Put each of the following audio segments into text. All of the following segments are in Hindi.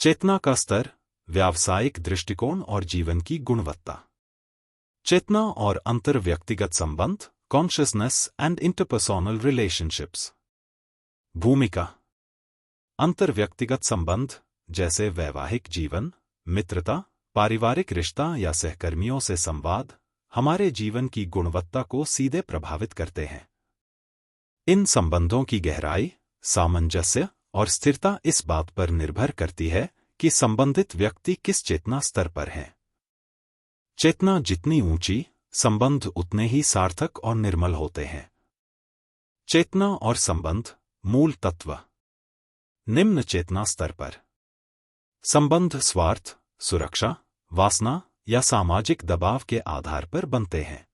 चेतना का स्तर, व्यावसायिक दृष्टिकोण और जीवन की गुणवत्ता। चेतना और अंतर्व्यक्तिगत संबंध, कॉन्शियसनेस एंड इंटरपर्सोनल रिलेशनशिप्स। भूमिका। अंतर्व्यक्तिगत संबंध जैसे वैवाहिक जीवन, मित्रता, पारिवारिक रिश्ता या सहकर्मियों से संवाद हमारे जीवन की गुणवत्ता को सीधे प्रभावित करते हैं। इन संबंधों की गहराई, सामंजस्य और स्थिरता इस बात पर निर्भर करती है कि संबंधित व्यक्ति किस चेतना स्तर पर है। चेतना जितनी ऊंची, संबंध उतने ही सार्थक और निर्मल होते हैं। चेतना और संबंध मूल तत्व। निम्न चेतना स्तर पर संबंध स्वार्थ, सुरक्षा, वासना या सामाजिक दबाव के आधार पर बनते हैं।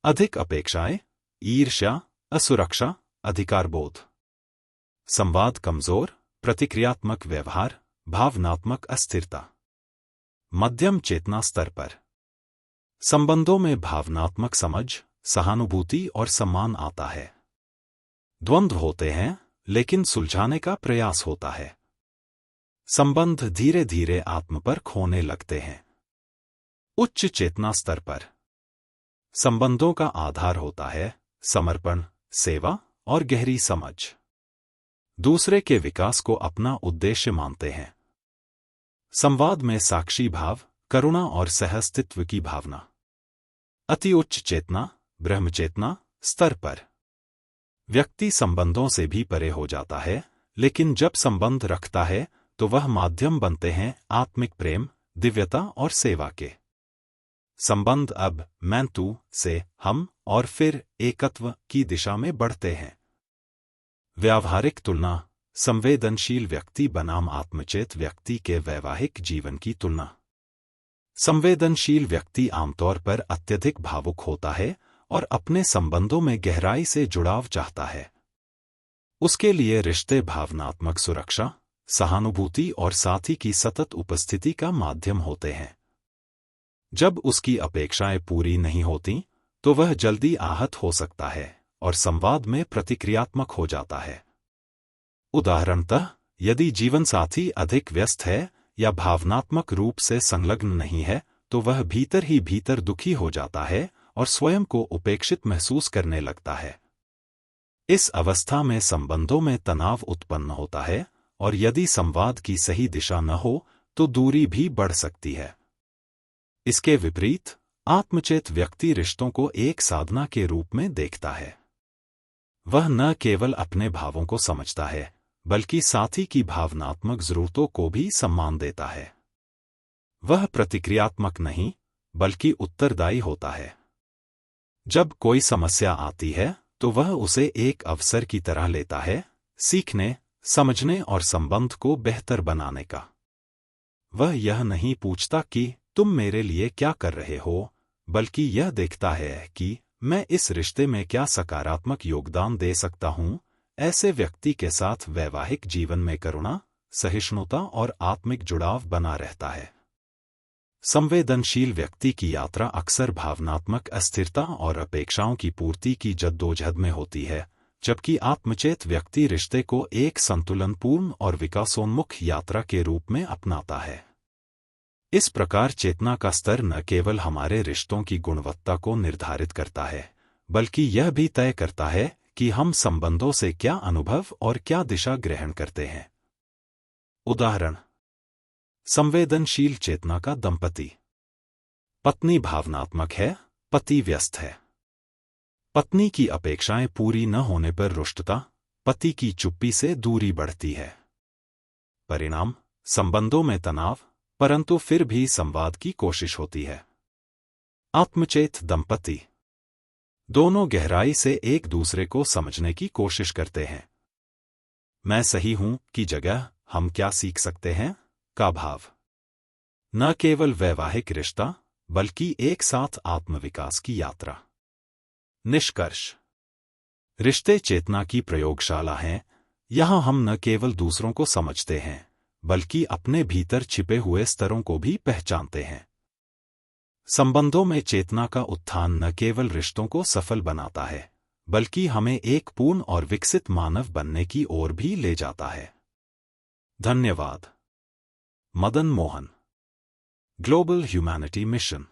अधिक अपेक्षाएं, ईर्ष्या, असुरक्षा, अधिकारबोध। संवाद कमजोर, प्रतिक्रियात्मक व्यवहार, भावनात्मक अस्थिरता। मध्यम चेतना स्तर पर संबंधों में भावनात्मक समझ, सहानुभूति और सम्मान आता है। द्वंद्व होते हैं, लेकिन सुलझाने का प्रयास होता है। संबंध धीरे धीरे आत्मपरख होने लगते हैं। उच्च चेतना स्तर पर संबंधों का आधार होता है समर्पण, सेवा और गहरी समझ। दूसरे के विकास को अपना उद्देश्य मानते हैं। संवाद में साक्षी भाव, करुणा और सहअस्तित्व की भावना। अति उच्च चेतना, ब्रह्मचेतना स्तर पर व्यक्ति संबंधों से भी परे हो जाता है, लेकिन जब संबंध रखता है तो वह माध्यम बनते हैं आत्मिक प्रेम, दिव्यता और सेवा के। संबंध अब मैं तू से हम और फिर एकत्व की दिशा में बढ़ते हैं। व्यावहारिक तुलना, संवेदनशील व्यक्ति बनाम आत्मचेत व्यक्ति के वैवाहिक जीवन की तुलना। संवेदनशील व्यक्ति आमतौर पर अत्यधिक भावुक होता है और अपने संबंधों में गहराई से जुड़ाव चाहता है। उसके लिए रिश्ते भावनात्मक सुरक्षा, सहानुभूति और साथी की सतत उपस्थिति का माध्यम होते हैं। जब उसकी अपेक्षाएं पूरी नहीं होती, तो वह जल्दी आहत हो सकता है और संवाद में प्रतिक्रियात्मक हो जाता है। उदाहरणतः, यदि जीवनसाथी अधिक व्यस्त है या भावनात्मक रूप से संलग्न नहीं है, तो वह भीतर ही भीतर दुखी हो जाता है और स्वयं को उपेक्षित महसूस करने लगता है। इस अवस्था में संबंधों में तनाव उत्पन्न होता है और यदि संवाद की सही दिशा न हो तो दूरी भी बढ़ सकती है। इसके विपरीत, आत्मचेत व्यक्ति रिश्तों को एक साधना के रूप में देखता है। वह न केवल अपने भावों को समझता है, बल्कि साथी की भावनात्मक जरूरतों को भी सम्मान देता है। वह प्रतिक्रियात्मक नहीं, बल्कि उत्तरदायी होता है। जब कोई समस्या आती है, तो वह उसे एक अवसर की तरह लेता है, सीखने, समझने और संबंध को बेहतर बनाने का। वह यह नहीं पूछता कि तुम मेरे लिए क्या कर रहे हो, बल्कि यह देखता है कि मैं इस रिश्ते में क्या सकारात्मक योगदान दे सकता हूं। ऐसे व्यक्ति के साथ वैवाहिक जीवन में करुणा, सहिष्णुता और आत्मिक जुड़ाव बना रहता है। संवेदनशील व्यक्ति की यात्रा अक्सर भावनात्मक अस्थिरता और अपेक्षाओं की पूर्ति की जद्दोजहद में होती है, जबकि आत्मचेत व्यक्ति रिश्ते को एक संतुलनपूर्ण और विकासोन्मुख यात्रा के रूप में अपनाता है। इस प्रकार चेतना का स्तर न केवल हमारे रिश्तों की गुणवत्ता को निर्धारित करता है, बल्कि यह भी तय करता है कि हम संबंधों से क्या अनुभव और क्या दिशा ग्रहण करते हैं। उदाहरण: संवेदनशील चेतना का दंपति। पत्नी भावनात्मक है, पति व्यस्त है। पत्नी की अपेक्षाएं पूरी न होने पर रुष्टता, पति की चुप्पी से दूरी बढ़ती है। परिणाम: संबंधों में तनाव, परंतु फिर भी संवाद की कोशिश होती है। आत्मचेत दंपति दोनों गहराई से एक दूसरे को समझने की कोशिश करते हैं। मैं सही हूं की जगह हम क्या सीख सकते हैं का भाव। न केवल वैवाहिक रिश्ता, बल्कि एक साथ आत्मविकास की यात्रा। निष्कर्ष: रिश्ते चेतना की प्रयोगशाला हैं। यहां हम न केवल दूसरों को समझते हैं, बल्कि अपने भीतर छिपे हुए स्तरों को भी पहचानते हैं। संबंधों में चेतना का उत्थान न केवल रिश्तों को सफल बनाता है, बल्कि हमें एक पूर्ण और विकसित मानव बनने की ओर भी ले जाता है। धन्यवाद। Madan Mohan, global humanity mission.